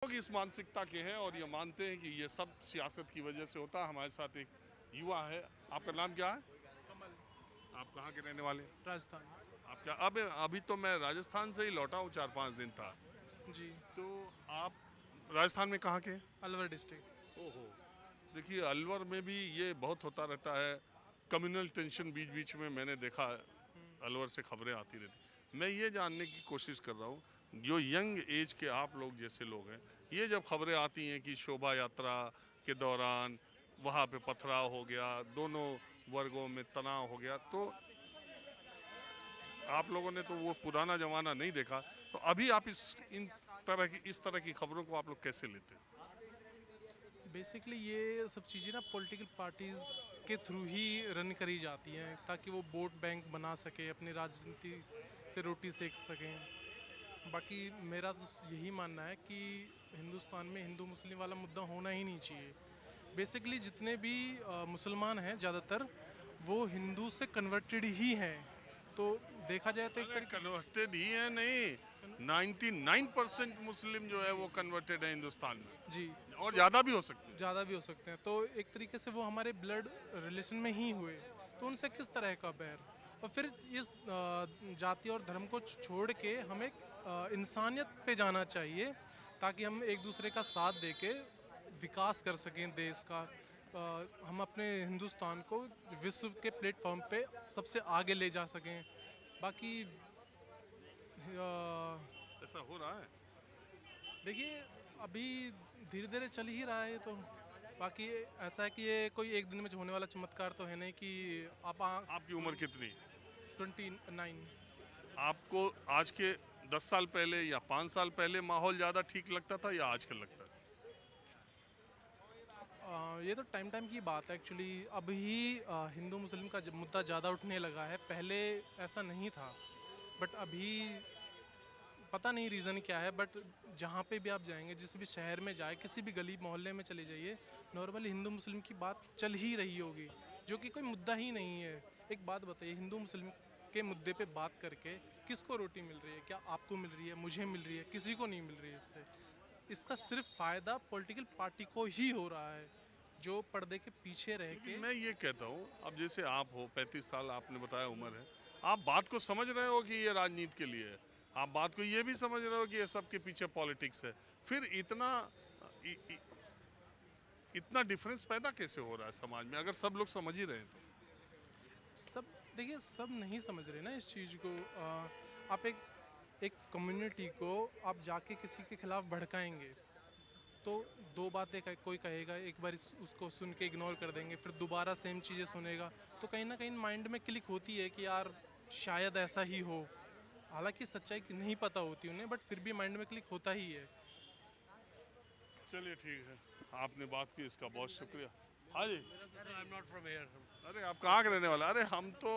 लोग इस मानसिकता के हैं और ये मानते हैं कि ये सब सियासत की वजह से होता है। हमारे साथ एक युवा है। आपका नाम क्या है? कमल। आप कहाँ के रहने वाले हैं? राजस्थान। आप क्या अब अभी तो मैं राजस्थान से ही लौटा हूँ, 4-5 दिन था। जी। तो आप राजस्थान में कहाँ के हैं? अलवर डिस्ट्रिक्ट। ओहो, देखिए अलवर में भी ये बहुत होता रहता है, कम्युनल टेंशन बीच बीच में मैंने देखा है। अलवर से खबरें आती रहती। मैं ये जानने की कोशिश कर रहा हूँ, जो यंग एज के आप लोग जैसे लोग हैं, ये जब खबरें आती हैं कि शोभा यात्रा के दौरान वहाँ पे पथराव हो गया, दोनों वर्गों में तनाव हो गया, तो आप लोगों ने तो वो पुराना जमाना नहीं देखा, तो अभी आप इस तरह की खबरों को आप लोग कैसे लेते हैं? बेसिकली ये सब चीज़ें ना पॉलिटिकल पार्टीज़ के थ्रू ही रन करी जाती हैं ताकि वो वोट बैंक बना सके, अपनी राजनीति से रोटी सेक सकें। बाकी मेरा तो यही मानना है कि हिंदुस्तान में हिंदू मुस्लिम वाला मुद्दा होना ही नहीं चाहिए। बेसिकली जितने भी मुसलमान हैं ज़्यादातर वो हिंदू से कन्वर्टेड ही हैं। तो देखा जाए तो एक अरे तरीके कन्वर्टेड ही है नहीं, 99% मुस्लिम जो है वो कन्वर्टेड है हिंदुस्तान जी, में, और तो ज़्यादा भी हो सकते हैं। ज़्यादा भी हो सकते हैं। तो एक तरीके से वो हमारे ब्लड रिलेशन में ही हुए, तो उनसे किस तरह का बैर? और फिर इस जाति और धर्म को छोड़ के हमें इंसानियत पे जाना चाहिए ताकि हम एक दूसरे का साथ दे के विकास कर सकें देश का। हम अपने हिंदुस्तान को विश्व के प्लेटफॉर्म पे सबसे आगे ले जा सकें। बाकी ऐसा हो रहा है। देखिए अभी धीरे धीरे चल ही रहा है ये तो। बाकी ऐसा है कि ये कोई एक दिन में होने वाला चमत्कार तो है नहीं कि आप आपकी उम्र कितनी? 29। आपको आज के 10 साल पहले या 5 साल पहले माहौल ज़्यादा ठीक लगता था या आजकल लगता है? ये तो टाइम टाइम की बात है एक्चुअली। अभी हिंदू मुस्लिम का मुद्दा ज़्यादा उठने लगा है, पहले ऐसा नहीं था। बट अभी पता नहीं रीज़न क्या है, बट जहाँ पे भी आप जाएंगे, जिस भी शहर में जाए, किसी भी गली मोहल्ले में चले जाइए, नॉर्मली हिंदू मुस्लिम की बात चल ही रही होगी, जो कि कोई मुद्दा ही नहीं है। एक बात बताइए, हिंदू मुस्लिम के मुद्दे पे बात करके किसको रोटी मिल रही है? क्या आपको मिल रही है, मुझे मिल रही है, किसी को नहीं मिल रही है इससे। इसका सिर्फ फ़ायदा पॉलिटिकल पार्टी को ही हो रहा है, जो पर्दे के पीछे रह लेकिन के। मैं ये कहता हूँ, अब जैसे आप हो, 35 साल आपने बताया उम्र है, आप बात को समझ रहे हो कि ये राजनीति के लिए है, आप बात को ये भी समझ रहे हो कि ये सब के पीछे पॉलिटिक्स है, फिर इ, इ, इतना डिफरेंस पैदा कैसे हो रहा है समाज में, अगर सब लोग समझ ही रहे हैं तो? सब देखिए, सब नहीं समझ रहे ना इस चीज़ को। आप एक एक कम्युनिटी को आप जाके किसी के खिलाफ भड़काएंगे तो दो बातें कोई कहेगा, एक बार उसको सुन के इग्नोर कर देंगे, फिर दोबारा सेम चीज़ें सुनेगा, तो कहीं ना कहीं माइंड में क्लिक होती है कि यार शायद ऐसा ही हो। हालांकि सच्चाई की नहीं पता होती उन्हें, बट फिर भी माइंड में क्लिक होता ही है। चलिए ठीक है, आपने बात की, इसका बहुत शुक्रिया। हाँ जी। I'm not from here. अरे आप कहाँ के रहने वाले? अरे हम तो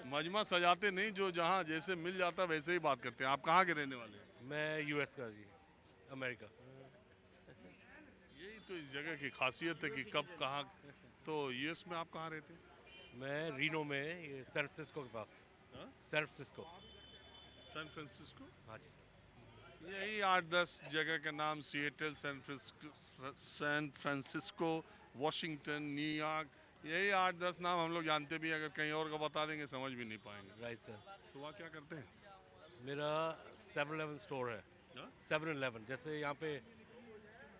मजमा सजाते नहीं, जो जहाँ जैसे मिल जाता वैसे ही बात करते हैं। आप कहाँ के रहने वाले हैं? मैं यूएस का जी, अमेरिका। यही तो इस जगह की खासियत है कि कब कहाँ। तो यूएस में आप कहाँ रहते हैं? मैं रीनो में, ये सैन फ्रांसिस्को के पास। हाँ? San Francisco. San Francisco. हाँ जी सर। यही 8-10 जगह का नाम, Seattle, San Francisco, Washington, New York, यही 8-10 नाम हम लोग जानते भी हैं। अगर कहीं और का बता देंगे समझ भी नहीं पाएंगे। Right sir. तो वहाँ क्या करते हैं? मेरा 7-Eleven स्टोर है। हाँ? 7-Eleven, जैसे यहाँ पे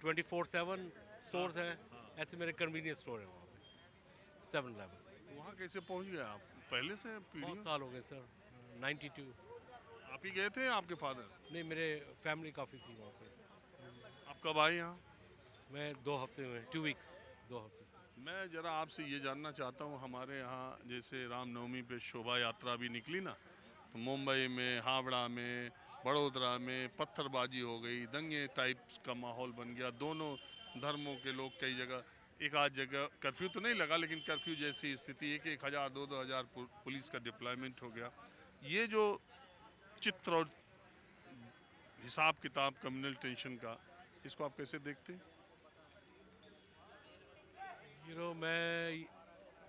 24/7 स्टोर्स हैं, ऐसे मेरे कन्वीनियंस स्टोर है वहाँ पे 7-Eleven। वहाँ कैसे पहुँच गए आप? पहले से बहुत पीढ़ियों? साल हो गए सर, 92। आप ही गए थे या आपके फादर? नहीं, मेरे फैमिली काफ़ी थी वहाँ पे। आप कब आए यहाँ? मैं 2 हफ्ते में, 2 वीक्स, 2 हफ्ते से। मैं ज़रा आपसे ये जानना चाहता हूँ, हमारे यहाँ जैसे रामनवमी पे शोभा यात्रा भी निकली ना, तो मुंबई में, हावड़ा में, बड़ोदरा में पत्थरबाजी हो गई, दंगे टाइप्स का माहौल बन गया। दोनों धर्मों के लोग कई जगह, एक आध जगह कर्फ्यू तो नहीं लगा, लेकिन कर्फ्यू जैसी स्थिति, 1,000 2,000 पुलिस का डिप्लॉयमेंट हो गया। ये जो चित्र और हिसाब किताब कम्युनल टेंशन का, इसको आप कैसे देखते हैं? मैं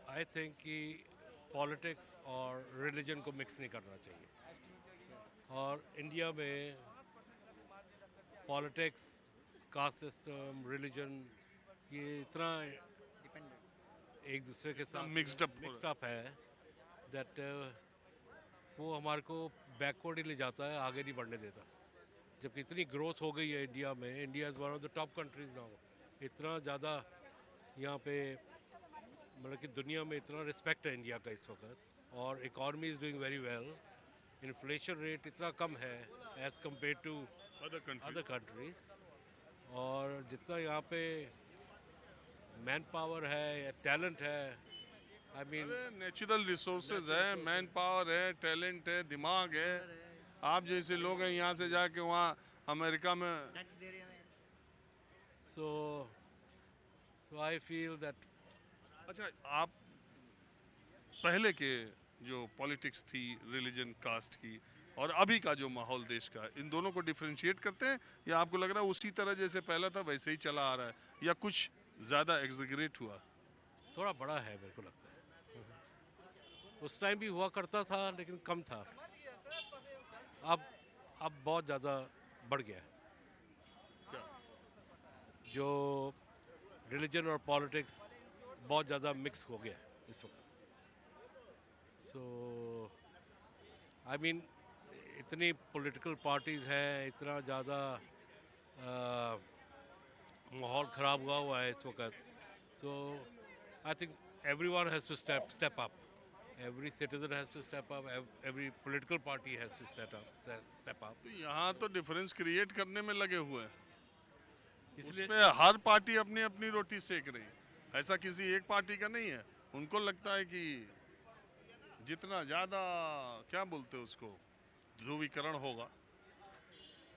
आई थिंक कि पॉलिटिक्स और रिलीजन को मिक्स नहीं करना चाहिए। और इंडिया में पॉलिटिक्स कास्ट सिस्टम, रिलीजन, ये इतना एक दूसरे के साथ mixed up मिक्सड अप है दैट वो हमारे को बैकवर्ड ही ले जाता है, आगे नहीं बढ़ने देता। जबकि इतनी ग्रोथ हो गई है इंडिया में, India is one of the top countries now, इतना ज़्यादा यहाँ पे मतलब कि दुनिया में इतना रिस्पेक्ट है इंडिया का इस वक्त, और economy is doing very well, inflation rate इतना कम है as compare to other countries, और जितना यहाँ पे मैन पावर है, टैलेंट है, आई मीन नेचुरल रिसोर्सेज है, मैन पावर है, टैलेंट है, दिमाग है। आप जैसे लोग हैं यहाँ से जाके वहाँ अमेरिका में। सो आई फील दैट अच्छा, आप पहले के जो पॉलिटिक्स थी रिलीजन कास्ट की और अभी का जो माहौल देश का, इन दोनों को डिफरेंशिएट करते हैं, या आपको लग रहा है उसी तरह जैसे पहला था वैसे ही चला आ रहा है, या कुछ ज़्यादा एग्जैगरेट हुआ? थोड़ा बड़ा है मेरे को लगता है। उस टाइम भी हुआ करता था लेकिन कम था, अब बहुत ज़्यादा बढ़ गया है। क्या? जो रिलीजन और पॉलिटिक्स बहुत ज़्यादा मिक्स हो गया है इस वक्त। सो आई मीन इतनी पॉलिटिकल पार्टीज हैं, इतना ज़्यादा माहौल ख़राब हुआ है इस वक्त। So I think everyone has to step up. Every citizen has to step up. Every political party has to step up. तो यहाँ तो डिफरेंस क्रिएट करने में लगे हुए हैं, इसलिए इसमें हर पार्टी अपनी अपनी रोटी सेक रही है, ऐसा किसी एक पार्टी का नहीं है। उनको लगता है कि जितना ज़्यादा क्या बोलते हैं उसको, ध्रुवीकरण होगा,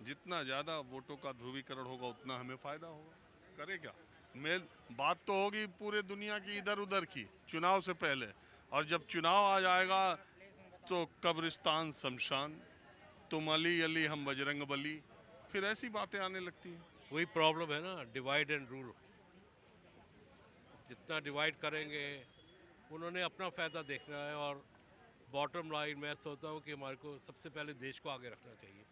जितना ज़्यादा वोटों का ध्रुवीकरण होगा उतना हमें फ़ायदा होगा। करे क्या? मेन बात तो होगी पूरे दुनिया की इधर उधर की चुनाव से पहले, और जब चुनाव आ जाएगा तो कब्रिस्तान शमशान, तुम अली अली हम बजरंग बली, फिर ऐसी बातें आने लगती हैं। वही प्रॉब्लम है ना, डिवाइड एंड रूल। जितना डिवाइड करेंगे उन्होंने अपना फ़ायदा देखना है, और बॉटम लाइन मैं सोचता हूँ कि हमारे को सबसे पहले देश को आगे रखना चाहिए।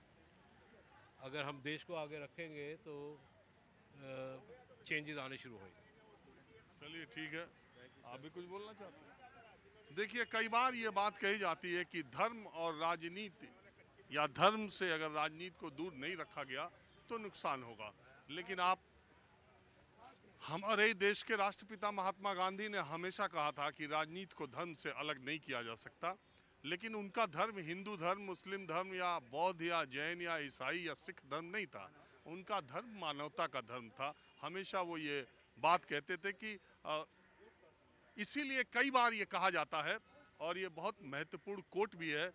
अगर हम देश को आगे रखेंगे तो चेंजेस आने शुरू होंगे। चलिए ठीक है, आप भी कुछ बोलना चाहते हैं? देखिए, कई बार ये बात कही जाती है कि धर्म और राजनीति, या धर्म से अगर राजनीति को दूर नहीं रखा गया तो नुकसान होगा। लेकिन आप, हमारे देश के राष्ट्रपिता महात्मा गांधी ने हमेशा कहा था कि राजनीति को धर्म से अलग नहीं किया जा सकता, लेकिन उनका धर्म हिंदू धर्म, मुस्लिम धर्म या बौद्ध या जैन या ईसाई या सिख धर्म नहीं था। उनका धर्म मानवता का धर्म था। हमेशा वो ये बात कहते थे कि इसीलिए कई बार ये कहा जाता है, और ये बहुत महत्वपूर्ण कोट भी है,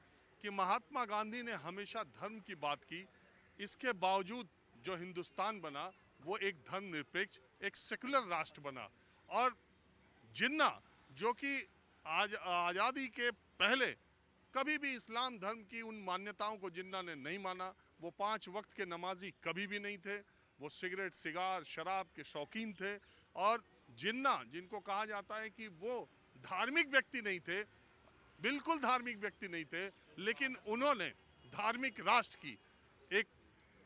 कि महात्मा गांधी ने हमेशा धर्म की बात की, इसके बावजूद जो हिंदुस्तान बना वो एक धर्मनिरपेक्ष, एक सेकुलर राष्ट्र बना। और जिन्ना, जो कि आज आज़ादी के पहले कभी भी इस्लाम धर्म की उन मान्यताओं को जिन्ना ने नहीं माना, वो 5 वक्त के नमाजी कभी भी नहीं थे, वो सिगरेट सिगार शराब के शौकीन थे। और जिन्ना, जिनको कहा जाता है कि वो धार्मिक व्यक्ति नहीं थे, बिल्कुल धार्मिक व्यक्ति नहीं थे, लेकिन उन्होंने धार्मिक राष्ट्र की, एक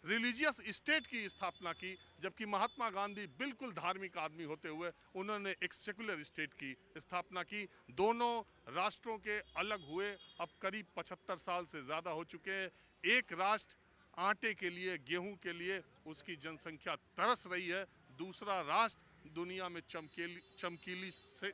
रिलीजियस स्टेट की स्थापना की, जबकि महात्मा गांधी बिल्कुल धार्मिक आदमी होते हुए उन्होंने एक सेकुलर स्टेट की स्थापना की। दोनों राष्ट्रों के अलग हुए अब करीब 75 साल से ज़्यादा हो चुके हैं। एक राष्ट्र आटे के लिए, गेहूं के लिए उसकी जनसंख्या तरस रही है, दूसरा राष्ट्र दुनिया में चमकीली से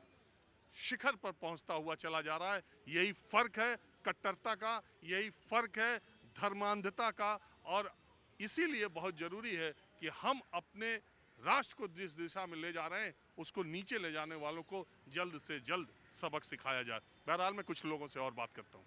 शिखर पर पहुंचता हुआ चला जा रहा है। यही फ़र्क है कट्टरता का, यही फ़र्क है धर्मांधता का, और इसीलिए बहुत ज़रूरी है कि हम अपने राष्ट्र को जिस दिशा में ले जा रहे हैं उसको नीचे ले जाने वालों को जल्द से जल्द सबक सिखाया जाए। बहरहाल मैं कुछ लोगों से और बात करता हूँ।